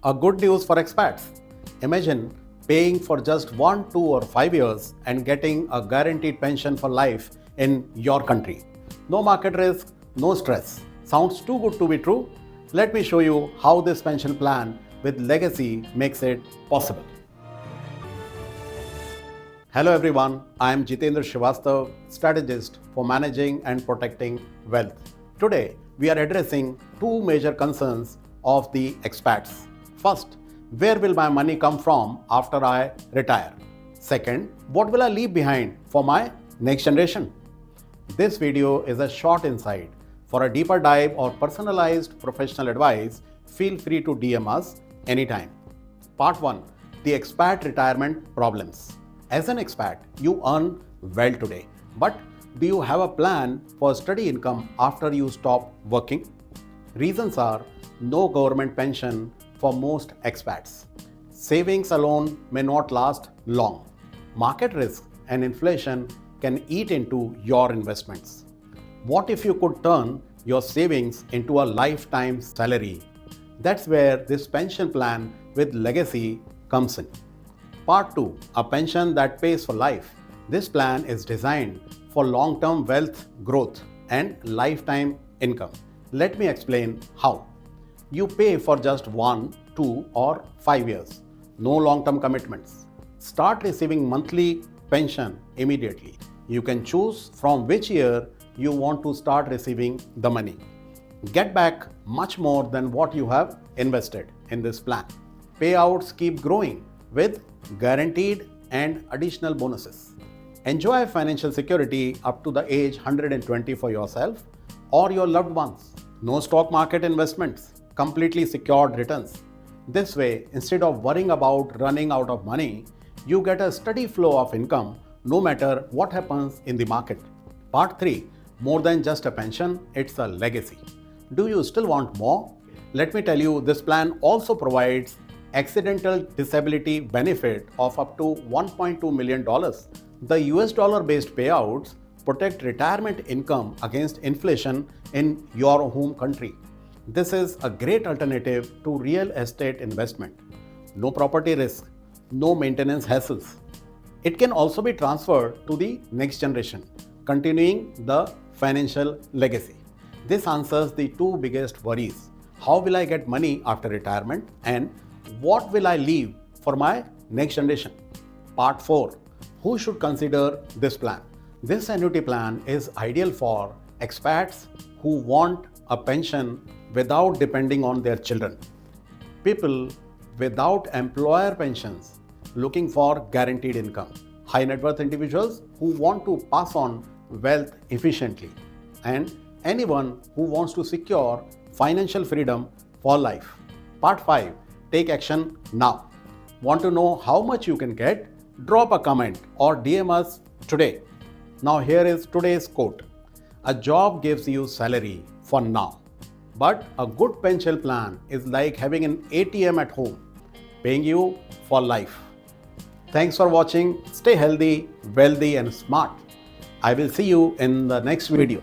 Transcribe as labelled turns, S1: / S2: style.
S1: A good news for expats. Imagine paying for just 1, 2, or 5 years and getting a guaranteed pension for life in your country. No market risk, no stress. Sounds too good to be true? Let me show you how this pension plan with LEGECY makes it possible. Hello everyone, I am Jitendra Shrivastav, strategist for managing and protecting wealth. Today, we are addressing two major concerns of the expats. First, where will my money come from after I retire? Second, what will I leave behind for my next generation? This video is a short insight. For a deeper dive or personalized professional advice, feel free to DM us anytime. Part 1. The expat retirement problems. As an expat, you earn well today, but do you have a plan for steady income after you stop working? Reasons are no government pension for most expats. Savings alone may not last long. Market risk and inflation can eat into your investments. What if you could turn your savings into a lifetime salary? That's where this pension plan with LEGECY comes in. Part 2. A pension that pays for life. This plan is designed for long-term wealth growth and lifetime income. Let me explain how. You pay for just 1, 2, or 5 years. No long-term commitments. Start receiving monthly pension immediately. You can choose from which year you want to start receiving the money. Get back much more than what you have invested in this plan. Payouts keep growing with guaranteed and additional bonuses. Enjoy financial security up to the age 120 for yourself or your loved ones. No stock market investments, completely secured returns. This way, instead of worrying about running out of money, you get a steady flow of income no matter what happens in the market. Part 3. More than just a pension, it's a legacy. Do you still want more? Let me tell you, this plan also provides accidental disability benefit of up to $1.2 million. The US dollar-based payouts protect retirement income against inflation in your home country. This is a great alternative to real estate investment. No property risk, no maintenance hassles. It can also be transferred to the next generation, continuing the financial legacy. This answers the two biggest worries. How will I get money after retirement, and what will I leave for my next generation? Part 4. Who should consider this plan? This annuity plan is ideal for expats who want a pension without depending on their children. People without employer pensions looking for guaranteed income. High net worth individuals who want to pass on wealth efficiently. And anyone who wants to secure financial freedom for life. Part 5. Take action now. Want to know how much you can get? Drop a comment or DM us today. Now here is today's quote. A job gives you salary for now, but a good pension plan is like having an ATM at home, paying you for life. Thanks for watching. Stay healthy, wealthy and smart. I will see you in the next video.